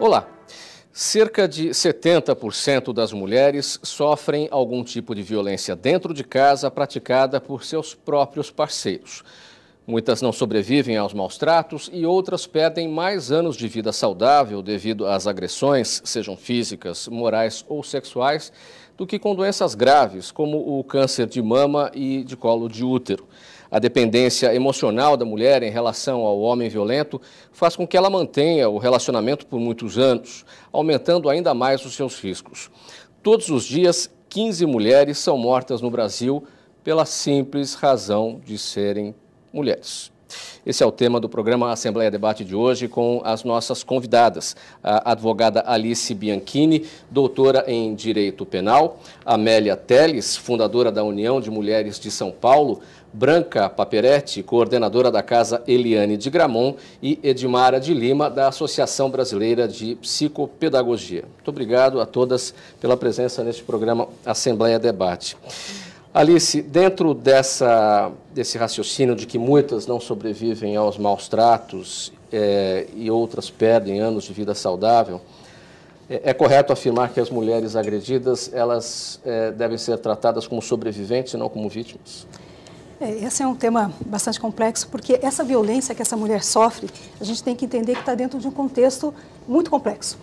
Olá! Cerca de 70% das mulheres sofrem algum tipo de violência dentro de casa praticada por seus próprios parceiros. Muitas não sobrevivem aos maus tratos e outras perdem mais anos de vida saudável devido às agressões, sejam físicas, morais ou sexuais, do que com doenças graves, como o câncer de mama e de colo de útero. A dependência emocional da mulher em relação ao homem violento faz com que ela mantenha o relacionamento por muitos anos, aumentando ainda mais os seus riscos. Todos os dias, 15 mulheres são mortas no Brasil pela simples razão de serem mulheres. Esse é o tema do programa Assembleia Debate de hoje com as nossas convidadas, a advogada Alice Bianchini, doutora em Direito Penal, Amélia Teles, fundadora da União de Mulheres de São Paulo, Branca Paperetti, coordenadora da Casa Eliane de Gramont e Edmara de Lima, da Associação Brasileira de Psicopedagogia. Muito obrigado a todas pela presença neste programa Assembleia Debate. Alice, dentro desse raciocínio de que muitas não sobrevivem aos maus tratos e outras perdem anos de vida saudável, é correto afirmar que as mulheres agredidas elas devem ser tratadas como sobreviventes e não como vítimas? Esse é um tema bastante complexo, porque essa violência que essa mulher sofre, a gente tem que entender que está dentro de um contexto muito complexo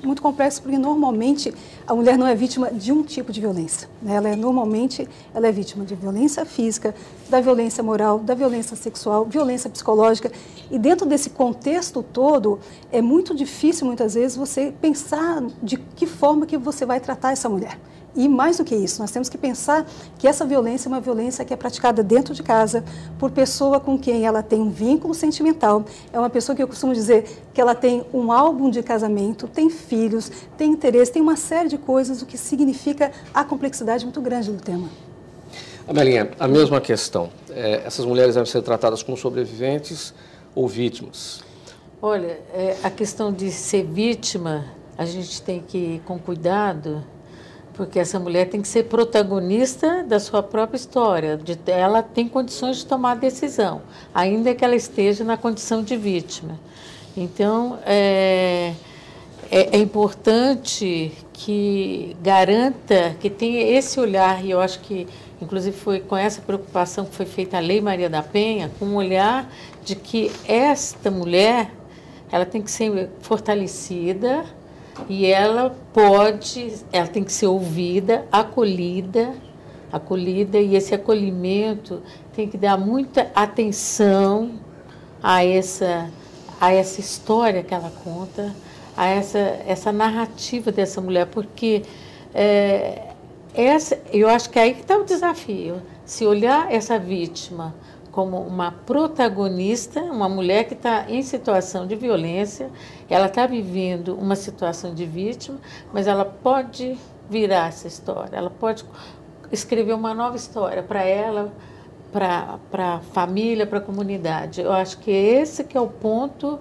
porque normalmente a mulher não é vítima de um tipo de violência, né? Normalmente ela é vítima de violência física, da violência moral, da violência sexual, violência psicológica, e dentro desse contexto todo é muito difícil muitas vezes você pensar de que forma que você vai tratar essa mulher. E mais do que isso, nós temos que pensar que essa violência é uma violência que é praticada dentro de casa por pessoa com quem ela tem um vínculo sentimental. É uma pessoa que eu costumo dizer que ela tem um álbum de casamento, tem filhos, tem interesse, tem uma série de coisas, o que significa a complexidade muito grande do tema. Amelinha, a mesma questão. Essas mulheres devem ser tratadas como sobreviventes ou vítimas? Olha, a questão de ser vítima, a gente tem que ir com cuidado, porque essa mulher tem que ser protagonista da sua própria história. Ela tem condições de tomar decisão, ainda que ela esteja na condição de vítima. Então, é importante que garanta, que tenha esse olhar, e eu acho que, inclusive, foi com essa preocupação que foi feita a Lei Maria da Penha, com um olhar de que esta mulher, ela tem que ser fortalecida, e ela tem que ser ouvida, acolhida, e esse acolhimento tem que dar muita atenção a essa história que ela conta, a essa narrativa dessa mulher, porque eu acho que é aí que está o desafio, se olhar essa vítima como uma protagonista, uma mulher que está em situação de violência, ela está vivendo uma situação de vítima, mas ela pode virar essa história, ela pode escrever uma nova história para ela, para a família, para a comunidade. Eu acho que esse que é o ponto,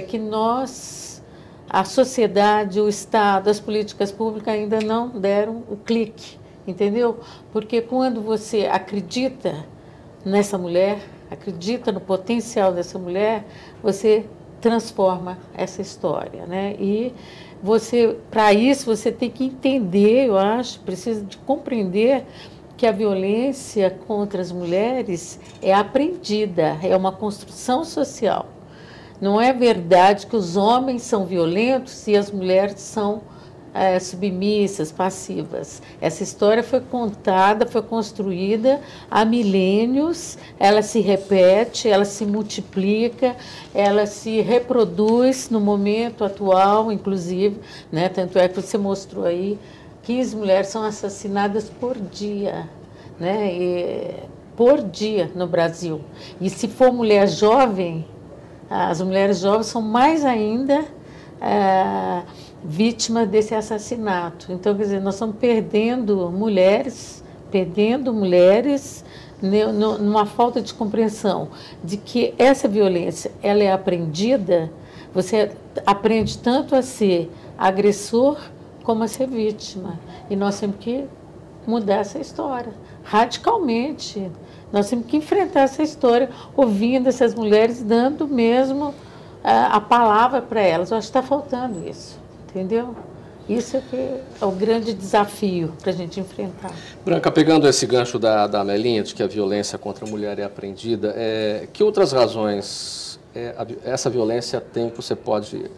que nós, a sociedade, o Estado, as políticas públicas ainda não deram o clique, entendeu? Porque quando você acredita nessa mulher, acredita no potencial dessa mulher, você transforma essa história, né? E para isso, você tem que entender, eu acho, precisa de compreender que a violência contra as mulheres é aprendida, é uma construção social. Não é verdade que os homens são violentos e as mulheres são submissas, passivas. Essa história foi contada, foi construída há milênios, ela se repete, ela se multiplica, ela se reproduz no momento atual, inclusive, né? Tanto é que você mostrou aí, 15 mulheres são assassinadas por dia, né? Por dia no Brasil. E se for mulher jovem, as mulheres jovens são mais ainda vítima desse assassinato. Então, quer dizer, nós estamos perdendo mulheres numa falta de compreensão de que essa violência, ela é aprendida, você aprende tanto a ser agressor como a ser vítima. E nós temos que mudar essa história, radicalmente. Nós temos que enfrentar essa história, ouvindo essas mulheres, dando mesmo a palavra para elas. Eu acho que está faltando isso. entendeu? Isso é que é o grande desafio para a gente enfrentar. Branca, pegando esse gancho da Amelinha, de que a violência contra a mulher é aprendida, que outras razões essa violência tem que você pode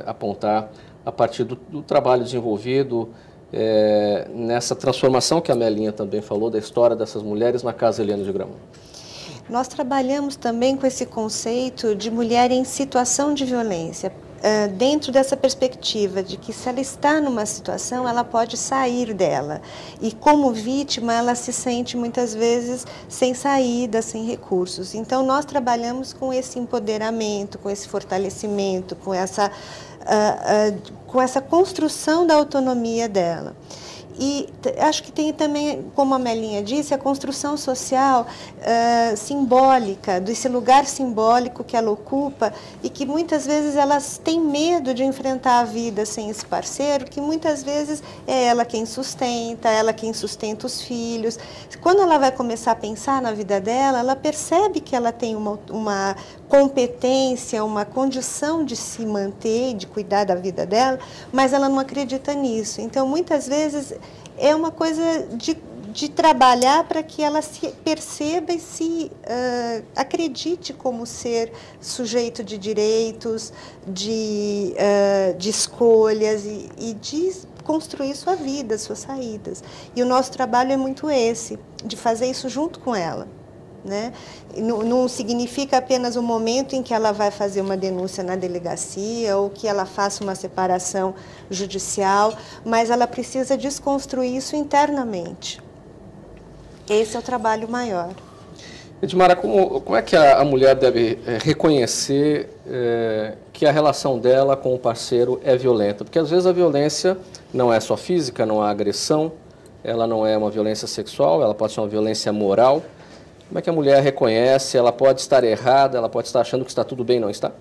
apontar a partir do trabalho desenvolvido nessa transformação que a Amelinha também falou, da história dessas mulheres na Casa Helena de Gramont? Nós trabalhamos também com esse conceito de mulher em situação de violência, dentro dessa perspectiva de que se ela está numa situação, ela pode sair dela. E como vítima, ela se sente muitas vezes sem saída, sem recursos. Então, nós trabalhamos com esse empoderamento, com esse fortalecimento, com essa construção da autonomia dela. E acho que tem também, como a Amelinha disse, a construção social simbólica, desse lugar simbólico que ela ocupa e que muitas vezes elas têm medo de enfrentar a vida sem esse parceiro, que muitas vezes é ela quem sustenta os filhos. Quando ela vai começar a pensar na vida dela, ela percebe que ela tem uma competência, uma condição de se manter, de cuidar da vida dela, mas ela não acredita nisso. Então, muitas vezes, é uma coisa de trabalhar para que ela se perceba e se acredite como ser sujeito de direitos, de escolhas e de construir sua vida, suas saídas. E o nosso trabalho é muito esse, de fazer isso junto com ela. Né? Não significa apenas o momento em que ela vai fazer uma denúncia na delegacia ou que ela faça uma separação judicial, mas ela precisa desconstruir isso internamente. Esse é o trabalho maior. Edmara, como é que a mulher deve reconhecer que a relação dela com o parceiro é violenta? Porque às vezes a violência não é só física, não há agressão, ela não é uma violência sexual, ela pode ser uma violência moral. Como é que a mulher reconhece? Ela pode estar errada, ela pode estar achando que está tudo bem, não está?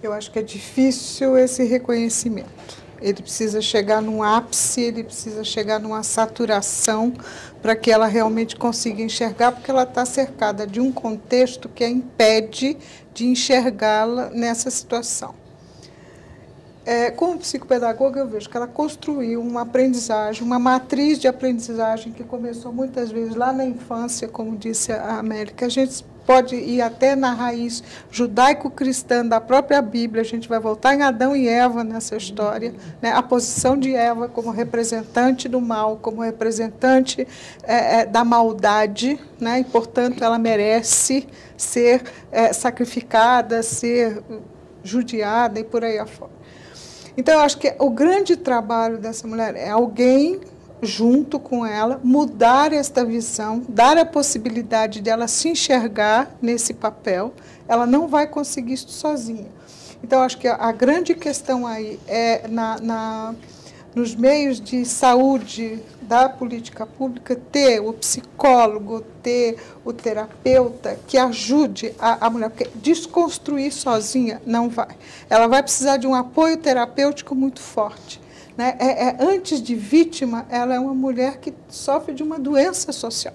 Eu acho que é difícil esse reconhecimento. Ele precisa chegar num ápice, ele precisa chegar numa saturação para que ela realmente consiga enxergar, porque ela está cercada de um contexto que a impede de enxergá-la nessa situação. Como psicopedagoga, eu vejo que ela construiu uma aprendizagem, uma matriz de aprendizagem que começou muitas vezes lá na infância, como disse a América. A gente pode ir até na raiz judaico-cristã da própria Bíblia, a gente vai voltar em Adão e Eva nessa história, né? A posição de Eva como representante do mal, como representante da maldade, né? E, portanto, ela merece ser sacrificada, ser judiada e por aí afora. Então, eu acho que o grande trabalho dessa mulher é alguém junto com ela, mudar esta visão, dar a possibilidade dela se enxergar nesse papel. Ela não vai conseguir isso sozinha. Então, acho que a grande questão aí é nos meios de saúde da política pública, ter o psicólogo, ter o terapeuta que ajude a mulher, porque desconstruir sozinha não vai. Ela vai precisar de um apoio terapêutico muito forte. Né? Antes de vítima, ela é uma mulher que sofre de uma doença social.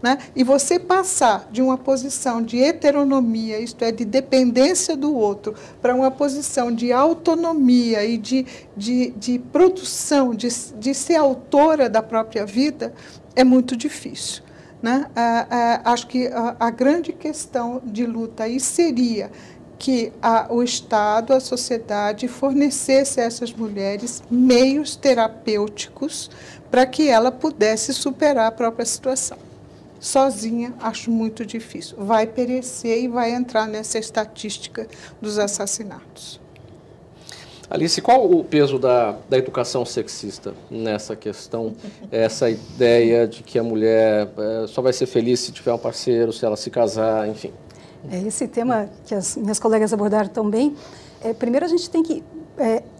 Né? E você passar de uma posição de heteronomia, isto é, de dependência do outro, para uma posição de autonomia e de produção, de ser autora da própria vida, é muito difícil. Né? Acho que a grande questão de luta aí seria que o Estado, a sociedade, fornecesse a essas mulheres meios terapêuticos para que ela pudesse superar a própria situação. Sozinha, acho muito difícil. Vai perecer e vai entrar nessa estatística dos assassinatos. Alice, qual o peso da educação sexista nessa questão? Essa ideia de que a mulher só vai ser feliz se tiver um parceiro, se ela se casar, enfim. Esse tema que as minhas colegas abordaram tão bem, primeiro a gente tem que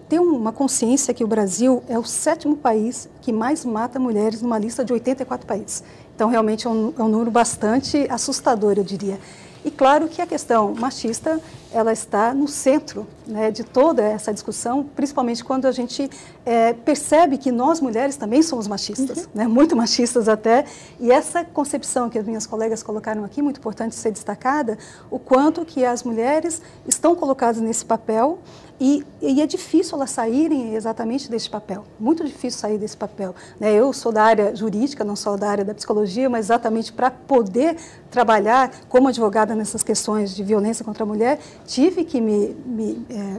ter uma consciência que o Brasil é o 7º país que mais mata mulheres numa lista de 84 países. Então, realmente é um número bastante assustador, eu diria. E claro que a questão machista, ela está no centro, né, de toda essa discussão, principalmente quando a gente percebe que nós mulheres também somos machistas, né, muito machistas até, e essa concepção que as minhas colegas colocaram aqui, muito importante ser destacada, o quanto que as mulheres estão colocadas nesse papel, e é difícil elas saírem exatamente desse papel, muito difícil sair desse papel, né? Eu sou da área jurídica, não sou da área da psicologia, mas exatamente para poder trabalhar como advogada nessas questões de violência contra a mulher, tive que me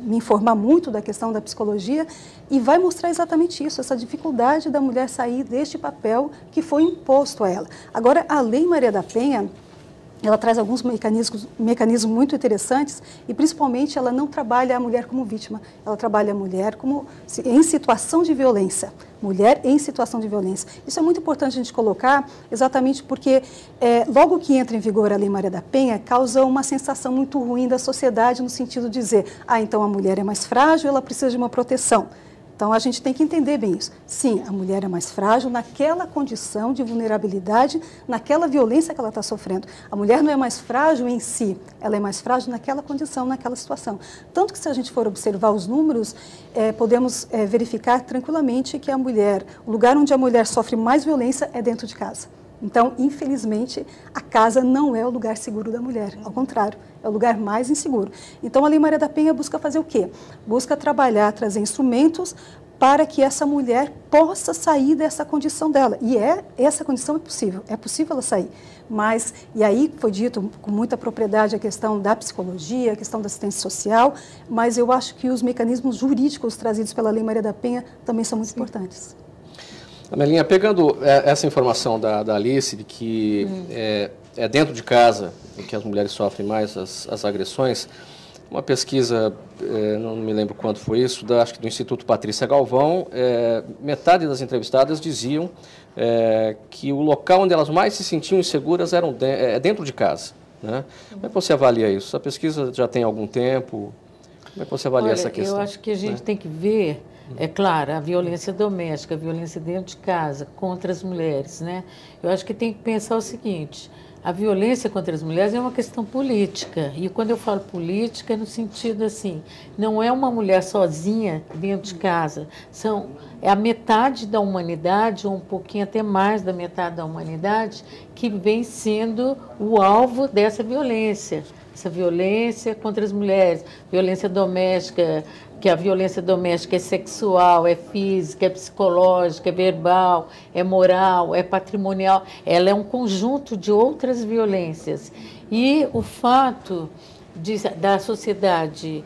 informar muito da questão da psicologia e vai mostrar exatamente isso, essa dificuldade da mulher sair deste papel que foi imposto a ela. Agora, a Lei Maria da Penha, ela traz alguns mecanismos muito interessantes e, principalmente, ela não trabalha a mulher como vítima, ela trabalha a mulher como em situação de violência. Mulher em situação de violência. Isso é muito importante a gente colocar, exatamente porque logo que entra em vigor a Lei Maria da Penha, causa uma sensação muito ruim da sociedade no sentido de dizer, então a mulher é mais frágil, ela precisa de uma proteção. Então, a gente tem que entender bem isso. Sim, a mulher é mais frágil naquela condição de vulnerabilidade, naquela violência que ela está sofrendo. A mulher não é mais frágil em si, ela é mais frágil naquela condição, naquela situação. Tanto que, se a gente for observar os números, podemos verificar tranquilamente que a mulher, o lugar onde a mulher sofre mais violência é dentro de casa. Então, infelizmente, a casa não é o lugar seguro da mulher, ao contrário, é o lugar mais inseguro. Então, a Lei Maria da Penha busca fazer o quê? Busca trabalhar, trazer instrumentos para que essa mulher possa sair dessa condição dela. E essa condição é possível ela sair. Mas, e aí foi dito com muita propriedade a questão da psicologia, a questão da assistência social, mas eu acho que os mecanismos jurídicos trazidos pela Lei Maria da Penha também são muito importantes. Amelinha, pegando essa informação da Alice, de que é dentro de casa que as mulheres sofrem mais as agressões, uma pesquisa, não me lembro quando foi isso, acho que do Instituto Patrícia Galvão, metade das entrevistadas diziam que o local onde elas mais se sentiam inseguras era dentro de casa, né? Como é que você avalia isso? Essa pesquisa já tem algum tempo? Como é que você avalia essa questão? Eu acho que a gente tem que ver, é claro, a violência doméstica, a violência dentro de casa contra as mulheres, né? Eu acho que tem que pensar o seguinte, a violência contra as mulheres é uma questão política, e quando eu falo política é no sentido assim, não é uma mulher sozinha dentro de casa, é a metade da humanidade, ou um pouquinho até mais da metade da humanidade, que vem sendo o alvo dessa violência. Essa violência contra as mulheres, violência doméstica, que a violência doméstica é sexual, é física, é psicológica, é verbal, é moral, é patrimonial. Ela é um conjunto de outras violências. E o fato da sociedade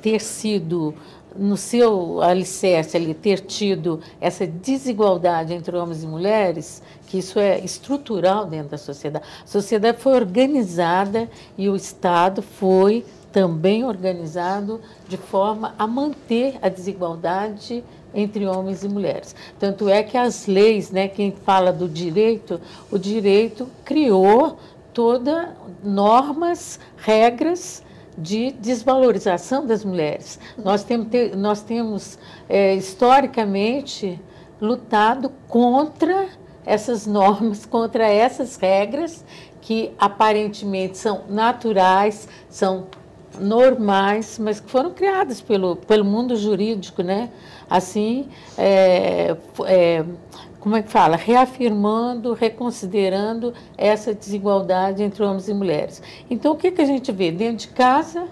ter sido, no seu alicerce ali, ter tido essa desigualdade entre homens e mulheres, que isso é estrutural dentro da sociedade. A sociedade foi organizada e o Estado foi também organizado de forma a manter a desigualdade entre homens e mulheres. Tanto é que as leis, né, quem fala do direito, o direito criou todas normas, regras de desvalorização das mulheres. Nós temos historicamente lutado contra essas normas, contra essas regras que aparentemente são naturais, são normais, mas que foram criadas pelo mundo jurídico, né? Assim, como é que fala? Reafirmando, reconsiderando essa desigualdade entre homens e mulheres. Então, o que a gente vê? Dentro de casa,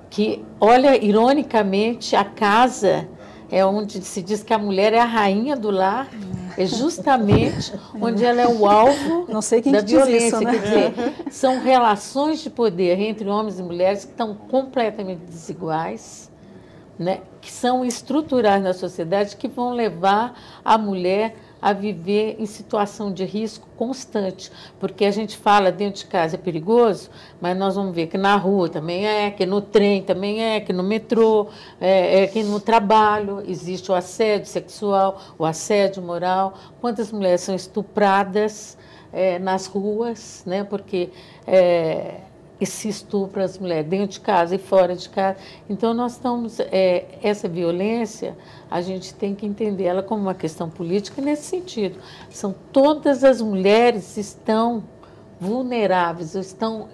que, olha, ironicamente, a casa é onde se diz que a mulher é a rainha do lar, é justamente onde ela é o alvo da violência. Isso, né? Quer dizer, são relações de poder entre homens e mulheres que estão completamente desiguais, né? Que são estruturais na sociedade, que vão levar a mulher a viver em situação de risco constante, porque a gente fala dentro de casa é perigoso, mas nós vamos ver que na rua também que no trem também que no metrô, que no trabalho existe o assédio sexual, o assédio moral. Quantas mulheres são estupradas nas ruas, né? Porque se estupra as mulheres dentro de casa e fora de casa. Então, nós estamos, essa violência, a gente tem que entender ela como uma questão política nesse sentido. Todas as mulheres estão vulneráveis, estão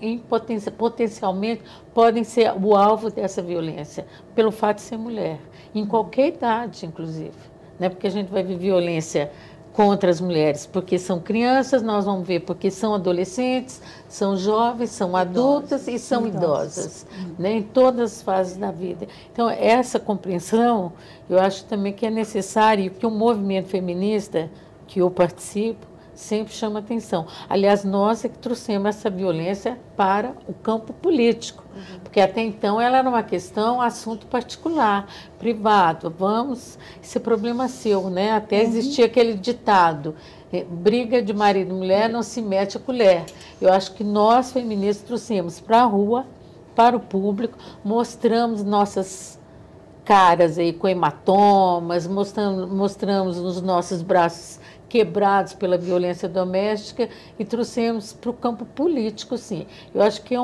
potencialmente podem ser o alvo dessa violência, pelo fato de ser mulher, em qualquer idade, inclusive. Não é porque a gente vai ver violência contra as mulheres, porque são crianças, nós vamos ver porque são adolescentes, são jovens, são adultas e são idosas, né, em todas as fases da vida. Então, essa compreensão, eu acho também que é necessário, que o movimento feminista, que eu participo, sempre chama atenção. Aliás, nós é que trouxemos essa violência para o campo político, porque até então ela era uma questão, assunto particular, privado. Vamos, esse é problema seu, né? Até existia aquele ditado, briga de marido e mulher não se mete a colher. Eu acho que nós, feministas, trouxemos para a rua, para o público, mostramos nossas caras aí com hematomas, mostramos os nossos braços quebrados pela violência doméstica e trouxemos para o campo político, sim. Eu acho que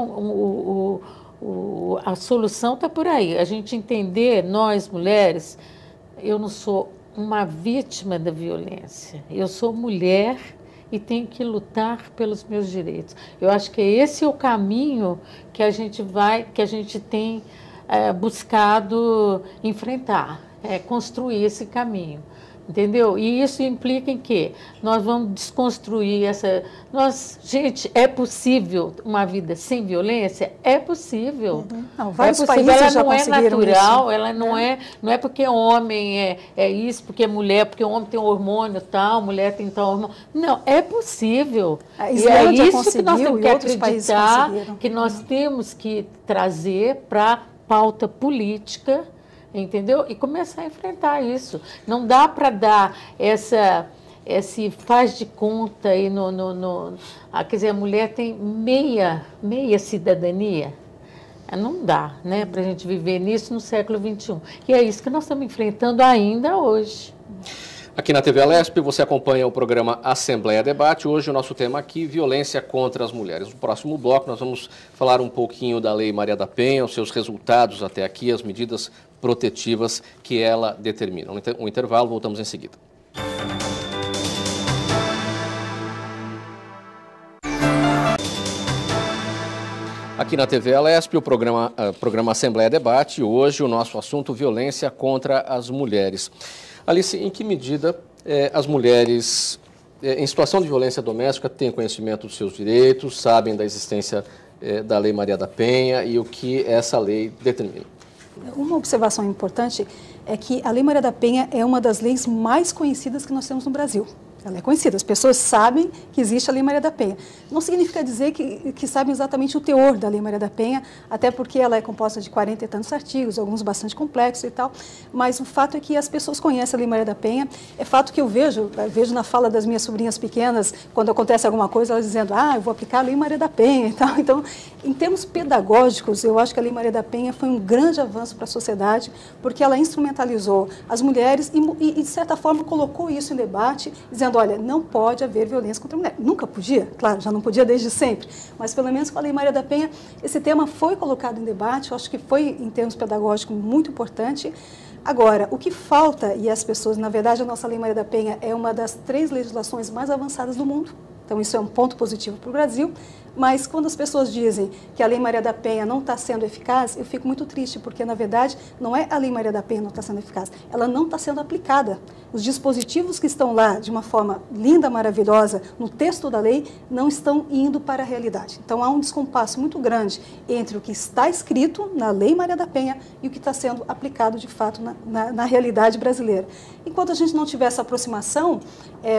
a solução está por aí. A gente entender, nós mulheres, eu não sou uma vítima da violência, eu sou mulher e tenho que lutar pelos meus direitos. Eu acho que esse é o caminho que a gente tem buscado enfrentar, construir esse caminho. Entendeu? E isso implica em quê? Nós vamos desconstruir essa... Gente, é possível uma vida sem violência? É possível. Não, vários países ela já não é natural, isso, ela não é porque homem é isso, porque é mulher, porque o homem tem um hormônio tal, mulher tem tal hormônio. Não, é possível. E é isso que nós temos que acreditar, que nós temos que trazer para a pauta política, entendeu? E começar a enfrentar isso. Não dá para dar esse faz de conta aí quer dizer, a mulher tem meia cidadania. Não dá, né, para a gente viver nisso no século XXI. E é isso que nós estamos enfrentando ainda hoje. Aqui na TV Alesp, você acompanha o programa Assembleia Debate. Hoje o nosso tema aqui, violência contra as mulheres. No próximo bloco nós vamos falar um pouquinho da Lei Maria da Penha, os seus resultados até aqui, as medidas protetivas que ela determina. Um intervalo, voltamos em seguida. Aqui na TV Alesp, o programa Assembleia Debate. Hoje o nosso assunto, violência contra as mulheres. Alice, em que medida as mulheres em situação de violência doméstica têm conhecimento dos seus direitos, sabem da existência da Lei Maria da Penha e o que essa lei determina? Uma observação importante é que a Lei Maria da Penha é uma das leis mais conhecidas que nós temos no Brasil. Ela é conhecida, as pessoas sabem que existe a Lei Maria da Penha. Não significa dizer que sabem exatamente o teor da Lei Maria da Penha, até porque ela é composta de 40 e tantos artigos, alguns bastante complexos e tal, mas o fato é que as pessoas conhecem a Lei Maria da Penha. É fato que eu vejo na fala das minhas sobrinhas pequenas, quando acontece alguma coisa, elas dizendo, eu vou aplicar a Lei Maria da Penha e tal. Então, em termos pedagógicos, eu acho que a Lei Maria da Penha foi um grande avanço para a sociedade, porque ela instrumentalizou as mulheres e, de certa forma, colocou isso em debate, dizendo, olha, não pode haver violência contra a mulher. Nunca podia, claro, já não podia desde sempre, mas pelo menos com a Lei Maria da Penha, esse tema foi colocado em debate, eu acho que foi, em termos pedagógicos, muito importante. Agora, o que falta, e as pessoas, na verdade, a nossa Lei Maria da Penha é uma das 3 legislações mais avançadas do mundo, então isso é um ponto positivo para o Brasil, mas quando as pessoas dizem que a Lei Maria da Penha não está sendo eficaz, eu fico muito triste, porque, na verdade, não é a Lei Maria da Penha que não está sendo eficaz, ela não está sendo aplicada. Os dispositivos que estão lá, de uma forma linda, maravilhosa, no texto da lei, não estão indo para a realidade. Então, há um descompasso muito grande entre o que está escrito na Lei Maria da Penha e o que está sendo aplicado, de fato, na realidade brasileira. Enquanto a gente não tiver essa aproximação,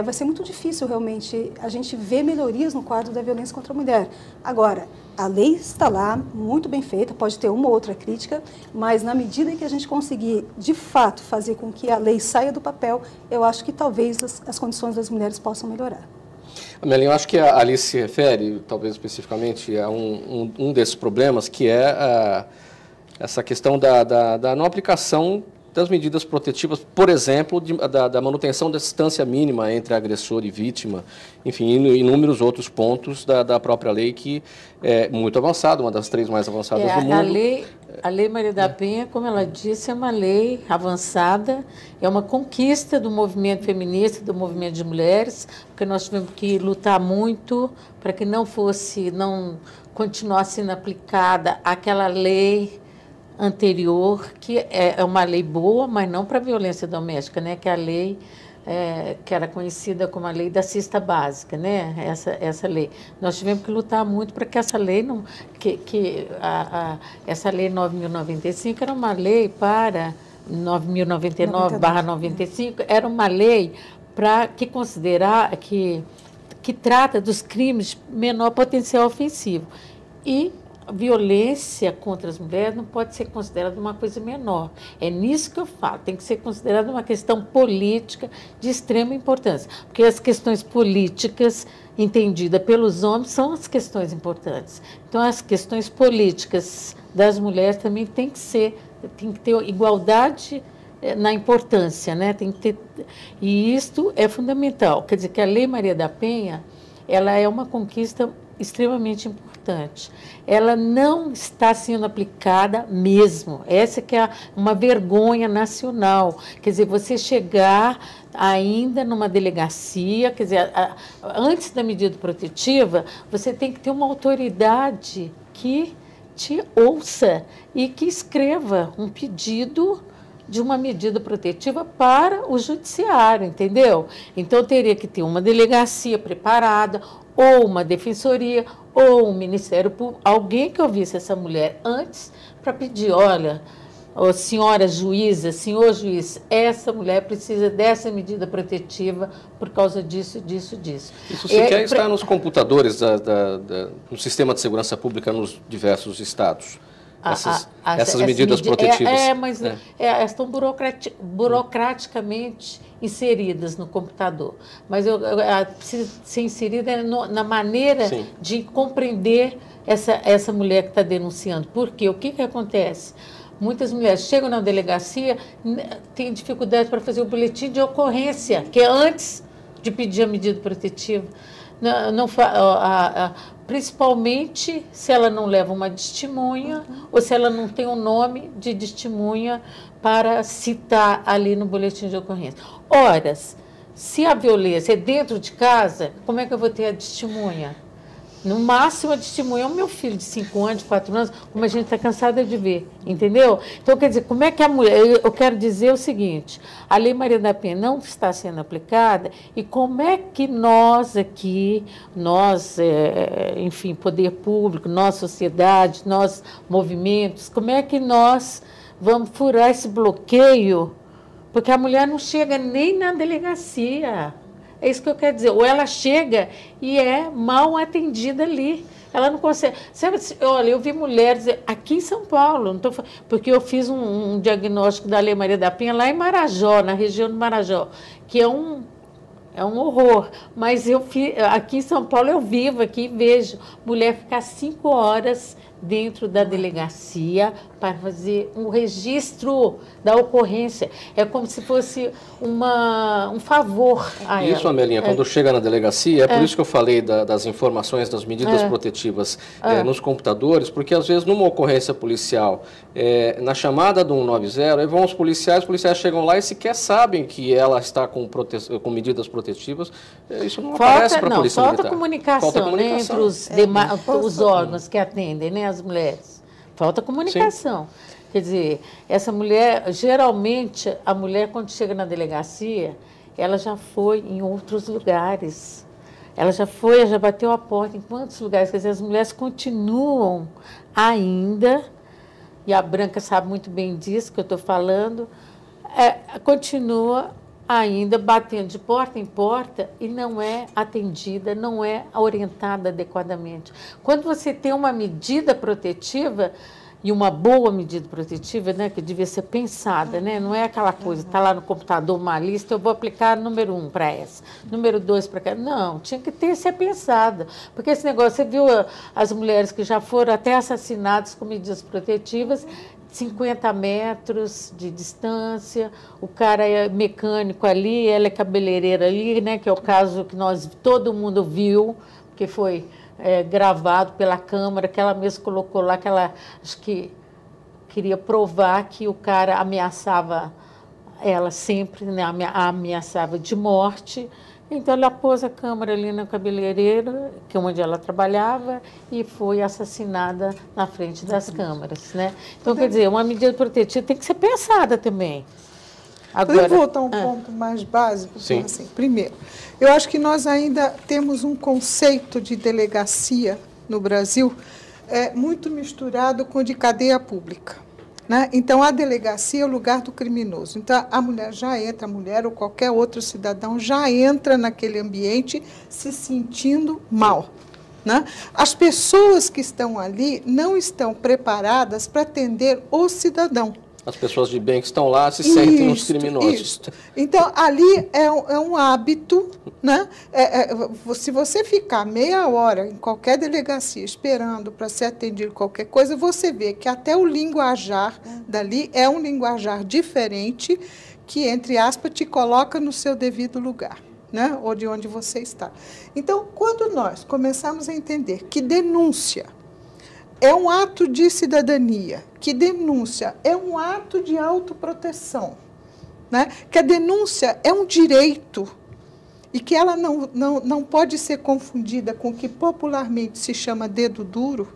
vai ser muito difícil, realmente, a gente ver melhorias no quadro da violência contra a mulher. Agora, a lei está lá, muito bem feita, pode ter uma ou outra crítica, mas na medida em que a gente conseguir, de fato, fazer com que a lei saia do papel, eu acho que talvez as condições das mulheres possam melhorar. Amélia, eu acho que a Alice se refere, talvez especificamente, a um desses problemas, que é essa questão da não aplicação das medidas protetivas, por exemplo, da manutenção da distância mínima entre agressor e vítima, enfim, inúmeros outros pontos da própria lei, que é muito avançada, uma das 3 mais avançadas do mundo. A Lei Maria da Penha, como ela disse, é uma lei avançada, é uma conquista do movimento feminista, do movimento de mulheres, porque nós tivemos que lutar muito para que não continuasse sendo aplicada aquela lei anterior, que é uma lei boa, mas não para a violência doméstica, né? Que é a lei que era conhecida como a lei da cesta básica, né? Essa lei. Nós tivemos que lutar muito para que essa lei não... essa lei 9.095 era uma lei para... 9.099/95 era uma lei para que trata dos crimes de menor potencial ofensivo. E a violência contra as mulheres não pode ser considerada uma coisa menor. É nisso que eu falo, tem que ser considerada uma questão política de extrema importância, porque as questões políticas entendidas pelos homens são as questões importantes. Então, as questões políticas das mulheres também tem que ter igualdade na importância, né? Tem que ter, e isto é fundamental. Quer dizer que a Lei Maria da Penha, ela é uma conquista extremamente importante. Ela não está sendo aplicada mesmo. Essa que é uma vergonha nacional. Quer dizer, você chegar ainda numa delegacia, quer dizer, antes da medida protetiva, você tem que ter uma autoridade que te ouça e que escreva um pedido de uma medida protetiva para o judiciário, entendeu? Então, teria que ter uma delegacia preparada, ou uma defensoria, ou um Ministério Público, alguém que ouvisse essa mulher antes para pedir, olha, senhora juíza, senhor juiz, essa mulher precisa dessa medida protetiva por causa disso, disso, disso. Isso sequer está nos computadores do Sistema de Segurança Pública nos diversos estados. Essas medidas protetivas. Mas elas estão burocraticamente inseridas no computador. Mas precisa ser inserida na maneira Sim. de compreender essa mulher que está denunciando. Por quê? O que acontece? Muitas mulheres chegam na delegacia, têm dificuldade para fazer o boletim de ocorrência, que é antes de pedir a medida protetiva. Principalmente se ela não leva uma testemunha ou se ela não tem um nome de testemunha para citar ali no boletim de ocorrência. Ora, se a violência é dentro de casa, como é que eu vou ter a testemunha? No máximo, a testemunha é o meu filho de 5 anos, de 4 anos, como a gente está cansada de ver, entendeu? Então, quer dizer, como é que a mulher... Eu quero dizer o seguinte, a Lei Maria da Penha não está sendo aplicada e como é que nós aqui, enfim, poder público, nós sociedade, nós movimentos, como é que nós vamos furar esse bloqueio? Porque a mulher não chega nem na delegacia. É isso que eu quero dizer. Ou ela chega e é mal atendida ali. Ela não consegue. Sabe, olha, eu vi mulheres aqui em São Paulo, não tô, porque eu fiz um diagnóstico da Lei Maria da Penha lá em Marajó, na região do Marajó, que é um horror. Mas aqui em São Paulo eu vivo aqui e vejo mulher ficar 5 horas dentro da delegacia para fazer um registro da ocorrência. É como se fosse um favor a ela. Isso, Amelinha, quando chega na delegacia, por isso que eu falei das informações, das medidas protetivas nos computadores, porque às vezes numa ocorrência policial, na chamada do 190, vão os policiais chegam lá e sequer sabem que ela está com medidas protetivas. Isso não aparece para a Polícia Militar. Falta comunicação, né, entre os órgãos que atendem, né, as mulheres. Falta comunicação. Sim. Quer dizer, essa mulher, geralmente, a mulher, quando chega na delegacia, ela já foi em outros lugares. Ela já bateu a porta em quantos lugares? Quer dizer, as mulheres continuam ainda, e a Branca sabe muito bem disso que eu estou falando, continua ainda batendo de porta em porta e não é atendida, não é orientada adequadamente. Quando você tem uma medida protetiva, e uma boa medida protetiva, né, que devia ser pensada, né, não é aquela coisa, está lá no computador uma lista, eu vou aplicar número 1 para essa, número 2 para cá. Não, tinha que ser pensada, porque esse negócio, você viu as mulheres que já foram até assassinadas com medidas protetivas, 50 metros de distância, o cara é mecânico ali, ela é cabeleireira ali, né, que é o caso que todo mundo viu, que foi gravado pela câmera, que ela mesma colocou lá, que ela acho que queria provar que o cara ameaçava ela sempre, né, ameaçava de morte. Então, ela pôs a câmera ali na cabeleireira, que é onde ela trabalhava, e foi assassinada na frente das câmeras, né? Então, quer dizer, uma medida protetiva tem que ser pensada também. Agora, eu vou voltar um ponto mais básico. Sim. Assim, primeiro, eu acho que nós ainda temos um conceito de delegacia no Brasil muito misturado com o de cadeia pública. Né? Então, a delegacia é o lugar do criminoso. Então, a mulher já entra, a mulher ou qualquer outro cidadão já entra naquele ambiente se sentindo mal. Né? As pessoas que estão ali não estão preparadas para atender o cidadão. As pessoas de bem que estão lá se sentem os criminosos. Isso. Então, ali é um hábito, né? Se você ficar meia hora em qualquer delegacia esperando para ser atendido qualquer coisa, você vê que até o linguajar dali é um linguajar diferente que, entre aspas, te coloca no seu devido lugar, né? Ou de onde você está. Então, quando nós começamos a entender que denúncia é um ato de cidadania, que denúncia é um ato de autoproteção, né? Que a denúncia é um direito e que ela não pode ser confundida com o que popularmente se chama dedo duro,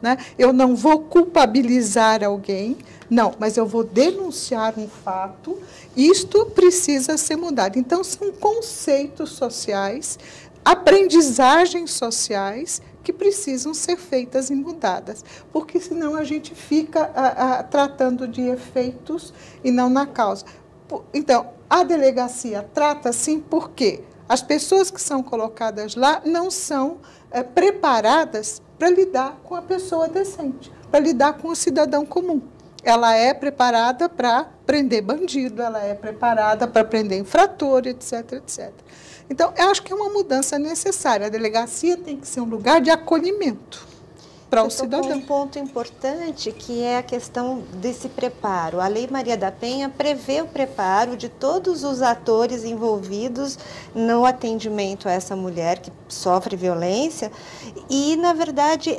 né? Eu não vou culpabilizar alguém, não, mas eu vou denunciar um fato, isto precisa ser mudado. Então, são conceitos sociais, aprendizagens sociais, que precisam ser feitas e mudadas, porque senão a gente fica tratando de efeitos e não na causa. Então, a delegacia trata assim porque as pessoas que são colocadas lá não são preparadas para lidar com a pessoa decente, para lidar com o cidadão comum. Ela é preparada para prender bandido, ela é preparada para prender infrator, etc, etc. Então, eu acho que é uma mudança necessária. A delegacia tem que ser um lugar de acolhimento para o cidadão. Um ponto importante que é a questão desse preparo. A Lei Maria da Penha prevê o preparo de todos os atores envolvidos no atendimento a essa mulher que sofre violência e, na verdade,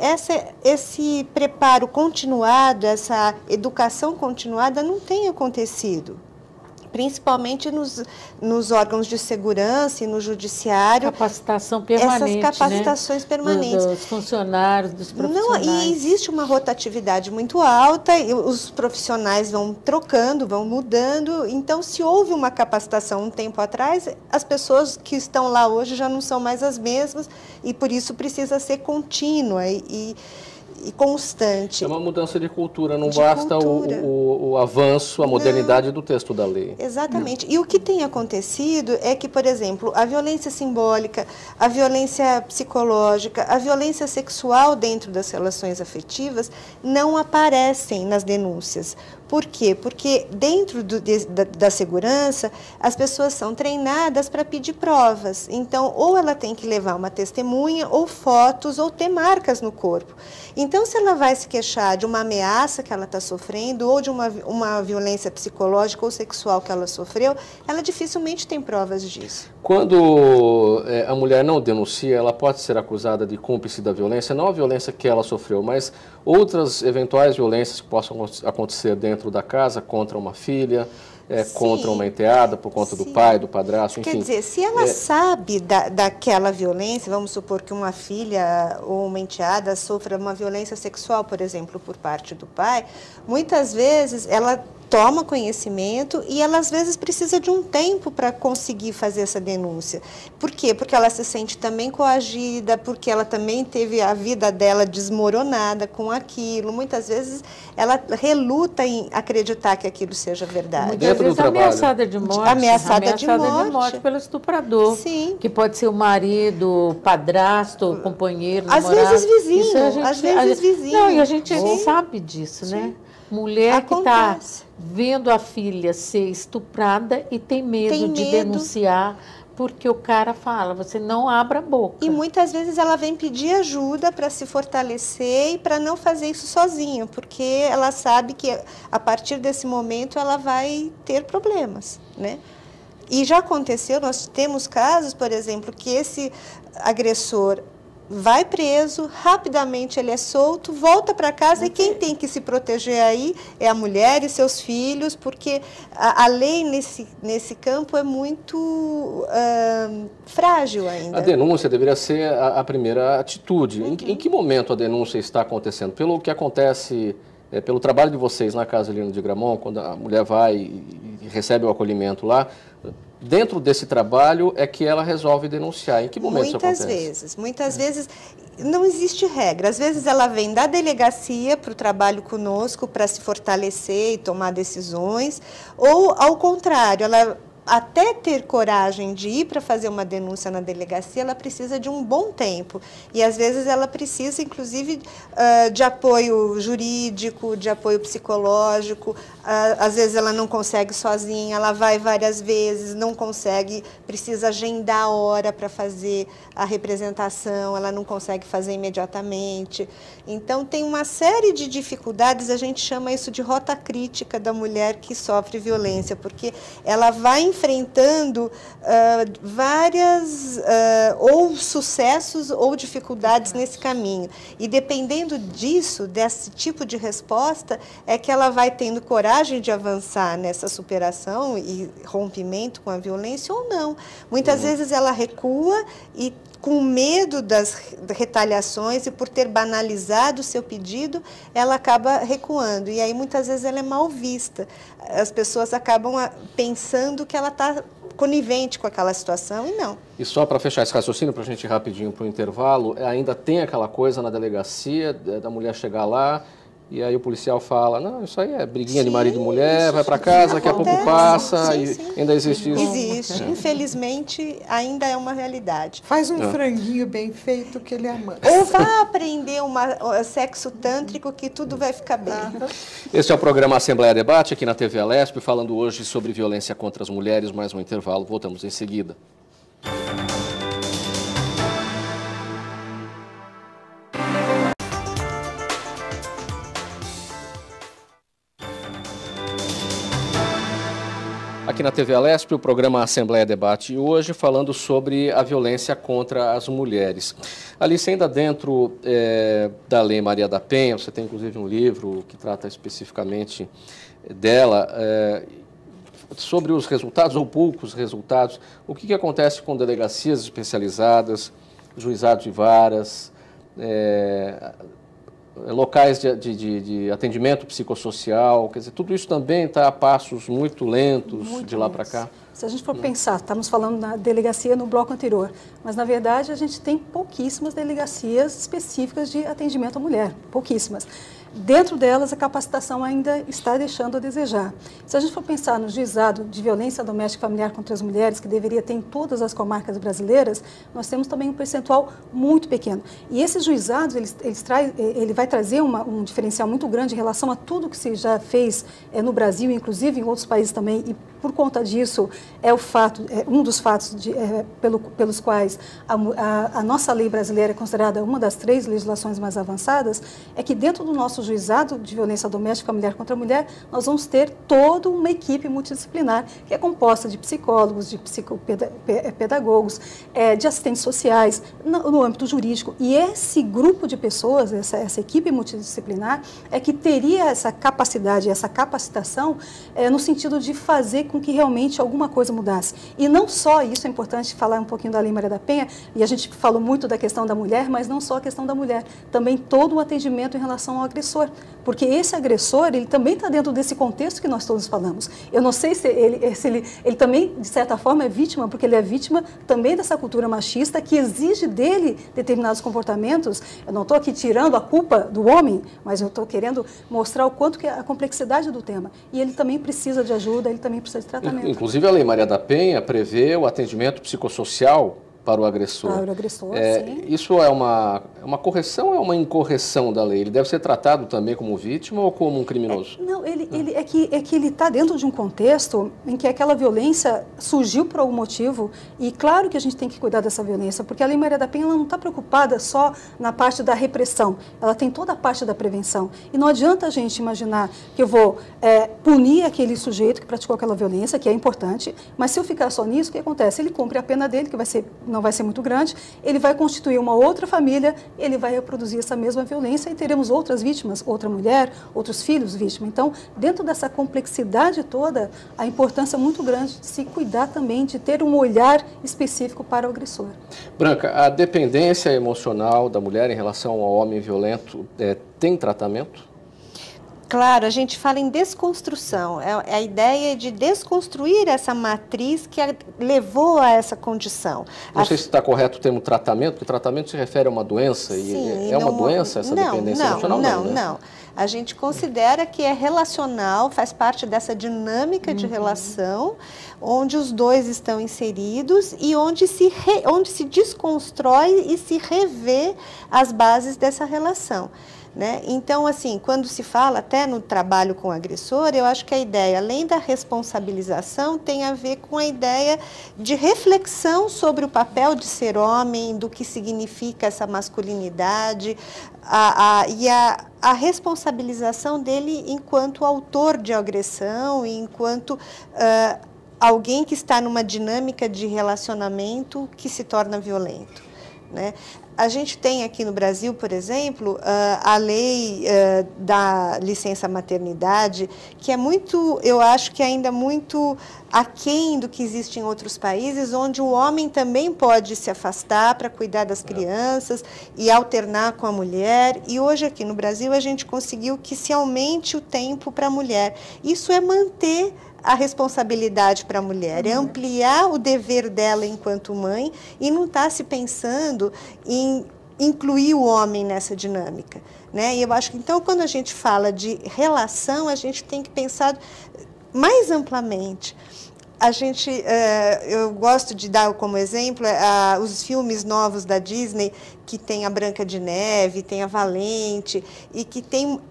esse preparo continuado, essa educação continuada não tem acontecido. Principalmente nos órgãos de segurança e no judiciário. Capacitação permanente, essas capacitações, né? Permanentes. Dos funcionários, dos profissionais. Não, e existe uma rotatividade muito alta, e os profissionais vão trocando, vão mudando. Então, se houve uma capacitação um tempo atrás, as pessoas que estão lá hoje já não são mais as mesmas, e por isso precisa ser contínua e constante. É uma mudança de cultura, não basta o avanço, a modernidade do texto da lei. Exatamente. E o que tem acontecido é que, por exemplo, a violência simbólica, a violência psicológica, a violência sexual dentro das relações afetivas não aparecem nas denúncias. Por quê? Porque dentro da segurança, as pessoas são treinadas para pedir provas. Então, ou ela tem que levar uma testemunha, ou fotos, ou ter marcas no corpo. Então, se ela vai se queixar de uma ameaça que ela está sofrendo, ou de uma violência psicológica ou sexual que ela sofreu, ela dificilmente tem provas disso. Quando a mulher não denuncia, ela pode ser acusada de cúmplice da violência, não a violência que ela sofreu, mas outras eventuais violências que possam acontecer dentro da casa contra uma filha, contra uma enteada, por conta do pai, do padrasto, enfim. Quer dizer, se ela sabe daquela violência, vamos supor que uma filha ou uma enteada sofra uma violência sexual, por exemplo, por parte do pai, muitas vezes ela toma conhecimento e ela às vezes precisa de um tempo para conseguir fazer essa denúncia. Por quê? Porque ela se sente também coagida, porque ela também teve a vida dela desmoronada com aquilo. Muitas vezes ela reluta em acreditar que aquilo seja verdade. Muitas vezes ameaçada de morte. Ameaçada de morte pelo estuprador. Sim. Que pode ser o marido, o padrasto, o companheiro, às namorado. Vezes vizinho, às vezes vizinho. Não, e a gente sabe disso, né? Mulher que está vendo a filha ser estuprada e tem medo de denunciar Porque o cara fala, você não abra a boca. E muitas vezes ela vem pedir ajuda para se fortalecer e para não fazer isso sozinha, porque ela sabe que a partir desse momento ela vai ter problemas, né? E já aconteceu, nós temos casos, por exemplo, que esse agressor vai preso, rapidamente ele é solto, volta para casa e quem tem que se proteger aí é a mulher e seus filhos, porque a lei nesse campo é muito frágil ainda. A denúncia deveria ser a primeira atitude. Em que momento a denúncia está acontecendo? Pelo que acontece, pelo trabalho de vocês na Casa Lino de Gramont, quando a mulher vai e recebe o acolhimento lá, dentro desse trabalho é que ela resolve denunciar. Em que momento isso acontece? Muitas vezes não existe regra. Às vezes ela vem da delegacia para o trabalho conosco para se fortalecer e tomar decisões, ou ao contrário, ela até ter coragem de ir para fazer uma denúncia na delegacia, ela precisa de um bom tempo. E às vezes ela precisa, inclusive, de apoio jurídico, de apoio psicológico. Às vezes ela não consegue sozinha, ela vai várias vezes, não consegue, precisa agendar a hora para fazer a representação, ela não consegue fazer imediatamente. Então tem uma série de dificuldades, a gente chama isso de rota crítica da mulher que sofre violência, porque ela vai enfrentando várias ou sucessos ou dificuldades nesse caminho. E dependendo disso, desse tipo de resposta, é que ela vai tendo coragem de avançar nessa superação e rompimento com a violência ou não. Muitas vezes ela recua e com medo das retaliações e por ter banalizado o seu pedido, ela acaba recuando. E aí, muitas vezes, ela é mal vista. As pessoas acabam pensando que ela está conivente com aquela situação e não. E só para fechar esse raciocínio, para a gente ir rapidinho para o intervalo, ainda tem aquela coisa na delegacia da mulher chegar lá e aí o policial fala, não, isso aí é briguinha de marido e mulher, vai para casa, daqui a pouco passa, sim. Ainda existe isso? Existe, infelizmente ainda é uma realidade. Faz um franguinho bem feito que ele ama. Ou vá aprender sexo tântrico que tudo vai ficar bem. Este é o programa Assembleia Debate, aqui na TV Alesp, falando hoje sobre violência contra as mulheres, mais um intervalo, voltamos em seguida. Aqui na TV Alesp, o programa Assembleia Debate, e hoje falando sobre a violência contra as mulheres. Alice, ainda dentro da Lei Maria da Penha, você tem inclusive um livro que trata especificamente dela, sobre os resultados, ou poucos resultados, o que acontece com delegacias especializadas, juizados de varas, locais de atendimento psicossocial, quer dizer, tudo isso também está a passos muito lentos de lá para cá? Se a gente for pensar, estamos falando na delegacia no bloco anterior, mas na verdade a gente tem pouquíssimas delegacias específicas de atendimento à mulher, pouquíssimas. Dentro delas, a capacitação ainda está deixando a desejar. Se a gente for pensar no juizado de violência doméstica e familiar contra as mulheres, que deveria ter em todas as comarcas brasileiras, nós temos também um percentual muito pequeno. E esses juizados, ele vai trazer um diferencial muito grande em relação a tudo que se já fez no Brasil, inclusive em outros países também, e por conta disso, um dos fatos pelos quais a nossa lei brasileira é considerada uma das 3 legislações mais avançadas, é que dentro do nosso juizado de violência doméstica familiar contra a mulher, nós vamos ter toda uma equipe multidisciplinar, que é composta de psicólogos, de psicopedagogos, de assistentes sociais, no âmbito jurídico. E esse grupo de pessoas, essa equipe multidisciplinar, é que teria essa capacidade, essa capacitação, no sentido de fazer com que realmente alguma coisa mudasse. E não só isso, é importante falar um pouquinho da Lei Maria da Penha, e a gente falou muito da questão da mulher, mas não só a questão da mulher, também todo o atendimento em relação ao agressor, porque esse agressor, ele também está dentro desse contexto que nós todos falamos. Eu não sei se ele também, de certa forma, é vítima, porque ele é vítima também dessa cultura machista que exige dele determinados comportamentos. Eu não estou aqui tirando a culpa do homem, mas eu estou querendo mostrar o quanto que é a complexidade do tema. E ele também precisa de ajuda, ele também precisa de tratamento. Inclusive, a Lei Maria da Penha prevê o atendimento psicossocial para o agressor. Para o agressor, sim. Isso é uma correção ou é uma incorreção da lei? Ele deve ser tratado também como vítima ou como um criminoso? Não, é que ele está dentro de um contexto em que aquela violência surgiu por algum motivo, e claro que a gente tem que cuidar dessa violência, porque a Lei Maria da Penha ela não está preocupada só na parte da repressão, ela tem toda a parte da prevenção. E não adianta a gente imaginar que eu vou punir aquele sujeito que praticou aquela violência, que é importante, mas se eu ficar só nisso, o que acontece? Ele cumpre a pena dele, que não vai ser muito grande, ele vai constituir uma outra família, ele vai reproduzir essa mesma violência e teremos outras vítimas, outra mulher, outros filhos vítimas. Então, dentro dessa complexidade toda, a importância é muito grande de se cuidar também, de ter um olhar específico para o agressor. Branca, a dependência emocional da mulher em relação ao homem violento tem tratamento? Claro, a gente fala em desconstrução, é a ideia de desconstruir essa matriz que levou a essa condição. Não sei se está correto o termo tratamento, porque tratamento se refere a uma doença, Sim, e é uma doença essa dependência emocional? Não. A gente considera que é relacional, faz parte dessa dinâmica de relação, onde os dois estão inseridos e onde se desconstrói e se revê as bases dessa relação. Né? Então, assim, quando se fala até no trabalho com o agressor, eu acho que a ideia, além da responsabilização, tem a ver com a ideia de reflexão sobre o papel de ser homem, do que significa essa masculinidade, e a responsabilização dele enquanto autor de agressão, enquanto alguém que está numa dinâmica de relacionamento que se torna violento. Né? A gente tem aqui no Brasil, por exemplo, a lei da licença maternidade, que é muito, eu acho que ainda muito aquém do que existe em outros países, onde o homem também pode se afastar para cuidar das crianças e alternar com a mulher. E hoje aqui no Brasil a gente conseguiu que se aumente o tempo para a mulher. Isso é manter a responsabilidade para a mulher, é ampliar o dever dela enquanto mãe e não está se pensando em incluir o homem nessa dinâmica. Né? E eu acho que, então, quando a gente fala de relação, a gente tem que pensar mais amplamente. Eu gosto de dar como exemplo os filmes novos da Disney, que tem a Branca de Neve, tem a Valente, e que tem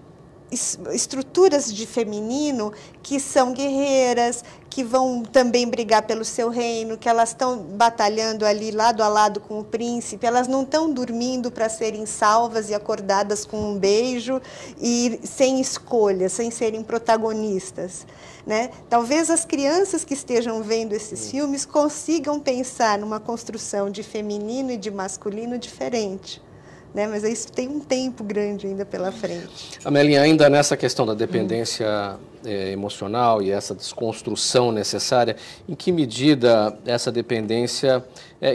estruturas de feminino que são guerreiras, que vão também brigar pelo seu reino, que elas estão batalhando ali lado a lado com o príncipe, elas não estão dormindo para serem salvas e acordadas com um beijo e sem escolha, sem serem protagonistas. Né? Talvez as crianças que estejam vendo esses filmes consigam pensar numa construção de feminino e de masculino diferente. Né? Mas isso tem um tempo grande ainda pela frente. Amelinha, ainda nessa questão da dependência emocional e essa desconstrução necessária, em que medida essa dependência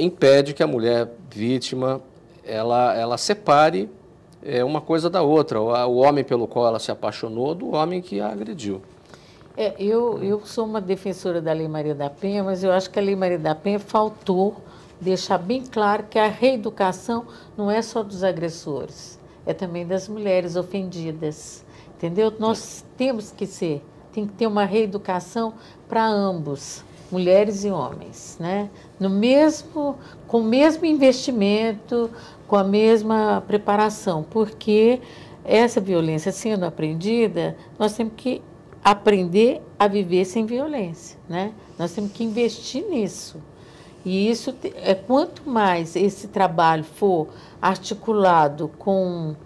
impede que a mulher vítima ela separe uma coisa da outra, o homem pelo qual ela se apaixonou do homem que a agrediu? Eu sou uma defensora da Lei Maria da Penha, mas eu acho que a Lei Maria da Penha faltou deixar bem claro que a reeducação não é só dos agressores, é também das mulheres ofendidas, entendeu? Nós tem que ter uma reeducação para ambos, mulheres e homens, né? Com o mesmo investimento, com a mesma preparação, porque essa violência sendo aprendida, nós temos que aprender a viver sem violência, né? Nós temos que investir nisso. E isso quanto mais esse trabalho for articulado com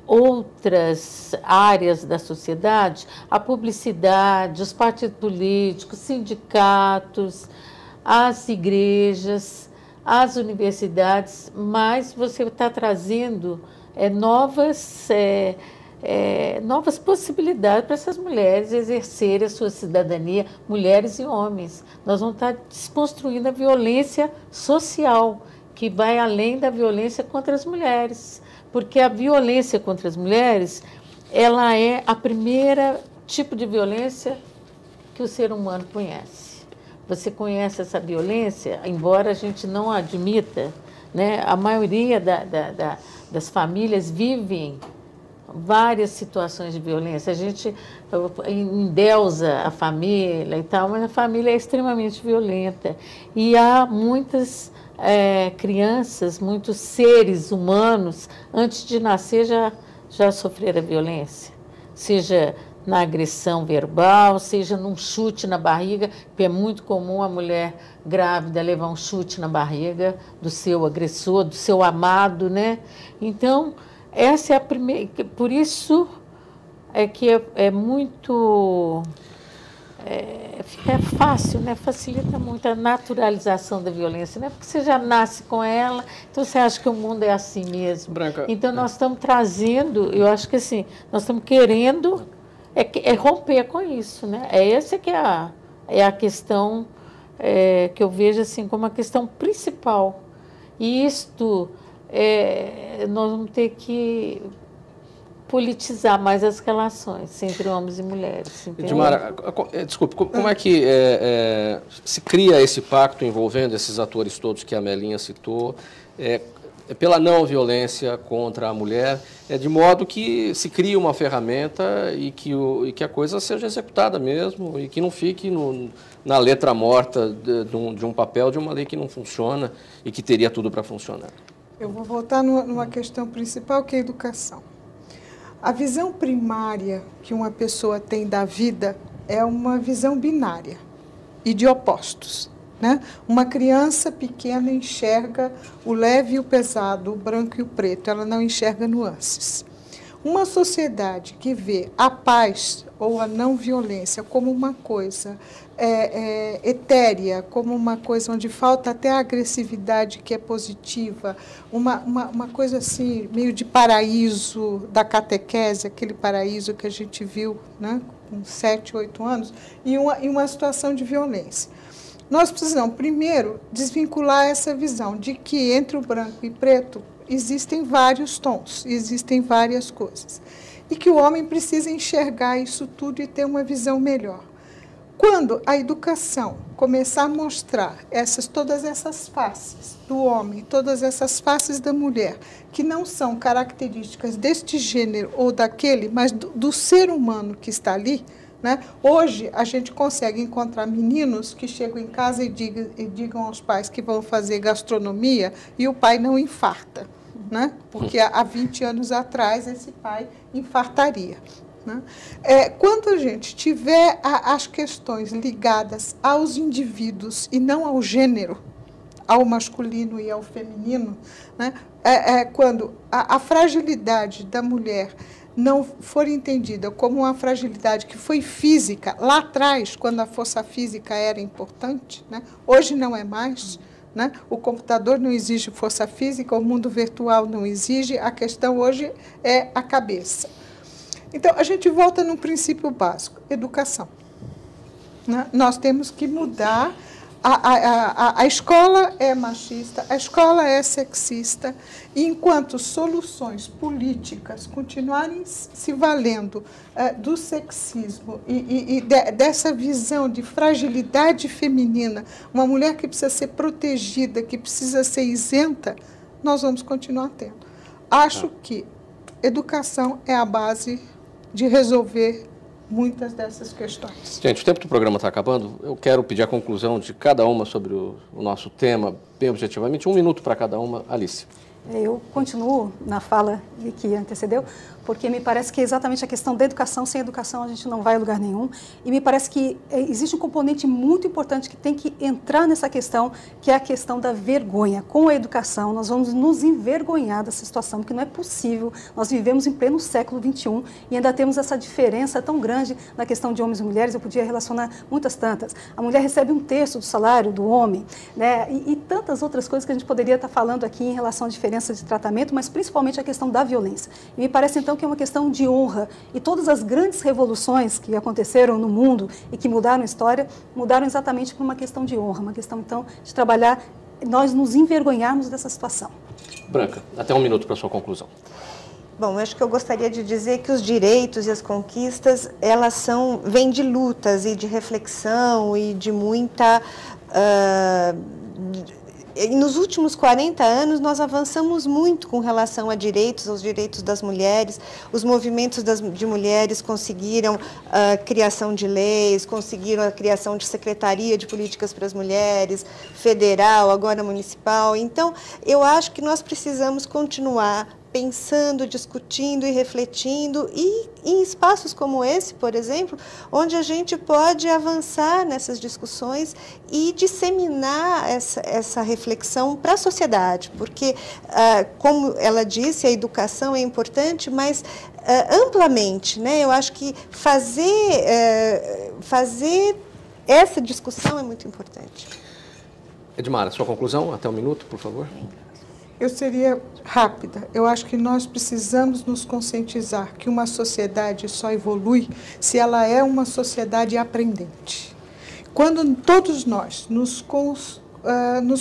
outras áreas da sociedade, a publicidade, os partidos políticos, sindicatos, as igrejas, as universidades, mais você está trazendo novas possibilidades para essas mulheres exercerem a sua cidadania, mulheres e homens. Nós vamos estar desconstruindo a violência social, que vai além da violência contra as mulheres. Porque a violência contra as mulheres, ela é a primeira tipo de violência que o ser humano conhece. Você conhece essa violência, embora a gente não admita, né? A maioria das famílias vivem várias situações de violência. A gente endeusa a família e tal, mas a família é extremamente violenta. E há muitas crianças, muitos seres humanos, antes de nascer, já sofreram violência. Seja na agressão verbal, seja num chute na barriga, porque é muito comum a mulher grávida levar um chute na barriga do seu agressor, do seu amado, né? Então, essa é a primeira... Por isso é que é muito... fica fácil, né? Facilita muito a naturalização da violência, né? Porque você já nasce com ela, então você acha que o mundo é assim mesmo. Branca, então, nós estamos trazendo, eu acho que assim, nós estamos querendo romper com isso, né? Essa que é a questão que eu vejo assim como a questão principal. E isto, nós vamos ter que politizar mais as relações entre homens e mulheres. Edmara, desculpe, como é que se cria esse pacto envolvendo esses atores todos que a Melinha citou, pela não violência contra a mulher, de modo que se crie uma ferramenta e que a coisa seja executada mesmo e que não fique na letra morta de um papel de uma lei que não funciona e que teria tudo para funcionar? Eu vou voltar numa questão principal, que é a educação. A visão primária que uma pessoa tem da vida é uma visão binária e de opostos, né? Uma criança pequena enxerga o leve e o pesado, o branco e o preto, ela não enxerga nuances. Uma sociedade que vê a paz ou a não violência como uma coisa etérea, como uma coisa onde falta até a agressividade que é positiva, uma coisa assim, meio de paraíso da catequese, aquele paraíso que a gente viu, né, com 7, 8 anos, e uma situação de violência. Nós precisamos, primeiro, desvincular essa visão de que entre o branco e preto existem vários tons, existem várias coisas. E que o homem precisa enxergar isso tudo e ter uma visão melhor. Quando a educação começar a mostrar todas essas faces do homem, todas essas faces da mulher, que não são características deste gênero ou daquele, mas do ser humano que está ali, né? Hoje, a gente consegue encontrar meninos que chegam em casa e digam aos pais que vão fazer gastronomia e o pai não infarta, né? Porque há 20 anos atrás esse pai infartaria, né? Quando a gente tiver as questões ligadas aos indivíduos e não ao gênero, ao masculino e ao feminino, né? Quando a fragilidade da mulher não for entendida como uma fragilidade que foi física lá atrás, quando a força física era importante, né? Hoje não é mais, né? O computador não exige força física, o mundo virtual não exige, a questão hoje é a cabeça. Então, a gente volta num princípio básico, educação, né? Nós temos que mudar. A escola é machista, a escola é sexista, e enquanto soluções políticas continuarem se valendo do sexismo e dessa visão de fragilidade feminina, uma mulher que precisa ser protegida, que precisa ser isenta, nós vamos continuar tendo. Acho que educação é a base de resolver muitas dessas questões. Gente, o tempo do programa está acabando. Eu quero pedir a conclusão de cada uma sobre o nosso tema, bem objetivamente. 1 minuto para cada uma. Alice. Eu continuo na fala que antecedeu, porque me parece que é exatamente a questão da educação. Sem educação a gente não vai a lugar nenhum. E me parece que existe um componente muito importante que tem que entrar nessa questão, que é a questão da vergonha. Com a educação, nós vamos nos envergonhar dessa situação, porque não é possível. Nós vivemos em pleno século XXI e ainda temos essa diferença tão grande na questão de homens e mulheres. Eu podia relacionar muitas tantas. A mulher recebe 1/3 do salário do homem, né? E tantas outras coisas que a gente poderia estar falando aqui em relação à diferença de tratamento, mas principalmente a questão da violência. E me parece, então, que é uma questão de honra. E todas as grandes revoluções que aconteceram no mundo e que mudaram a história, mudaram exatamente por uma questão de honra, uma questão, então, de trabalhar, nós nos envergonharmos dessa situação. Branca, até 1 minuto para a sua conclusão. Bom, acho que eu gostaria de dizer que os direitos e as conquistas, elas vêm de lutas e de reflexão e de muita nos últimos 40 anos, nós avançamos muito com relação a direitos, aos direitos das mulheres. Os movimentos de mulheres conseguiram a criação de leis, conseguiram a criação de secretaria de políticas para as mulheres, federal, agora municipal. Então, eu acho que nós precisamos continuar pensando, discutindo e refletindo, e em espaços como esse, por exemplo, onde a gente pode avançar nessas discussões e disseminar essa reflexão para a sociedade, porque, como ela disse, a educação é importante, mas amplamente, né? Eu acho que fazer essa discussão é muito importante. Edmara, sua conclusão, até um minuto, por favor. Eu seria rápida. Eu acho que nós precisamos nos conscientizar que uma sociedade só evolui se ela é uma sociedade aprendente. Quando todos nós nos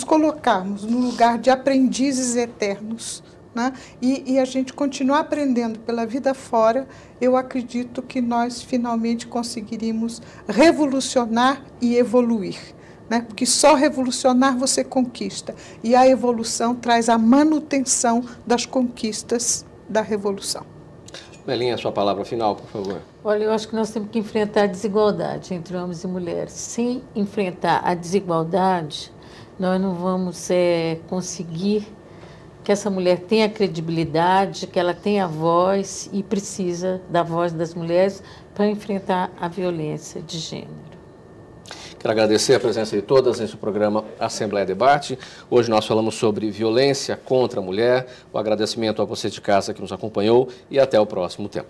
colocarmos no lugar de aprendizes eternos, né, e a gente continuar aprendendo pela vida fora, eu acredito que nós finalmente conseguiríamos revolucionar e evoluir. Né? Porque só revolucionar você conquista, e a evolução traz a manutenção das conquistas da revolução. Melinha, sua palavra final, por favor. Olha, eu acho que nós temos que enfrentar a desigualdade entre homens e mulheres. Sem enfrentar a desigualdade, nós não vamos conseguir que essa mulher tenha credibilidade, que ela tenha voz, e precisa da voz das mulheres para enfrentar a violência de gênero. Quero agradecer a presença de todas nesse programa Assembleia Debate. Hoje nós falamos sobre violência contra a mulher. O agradecimento a você de casa que nos acompanhou e até o próximo tema.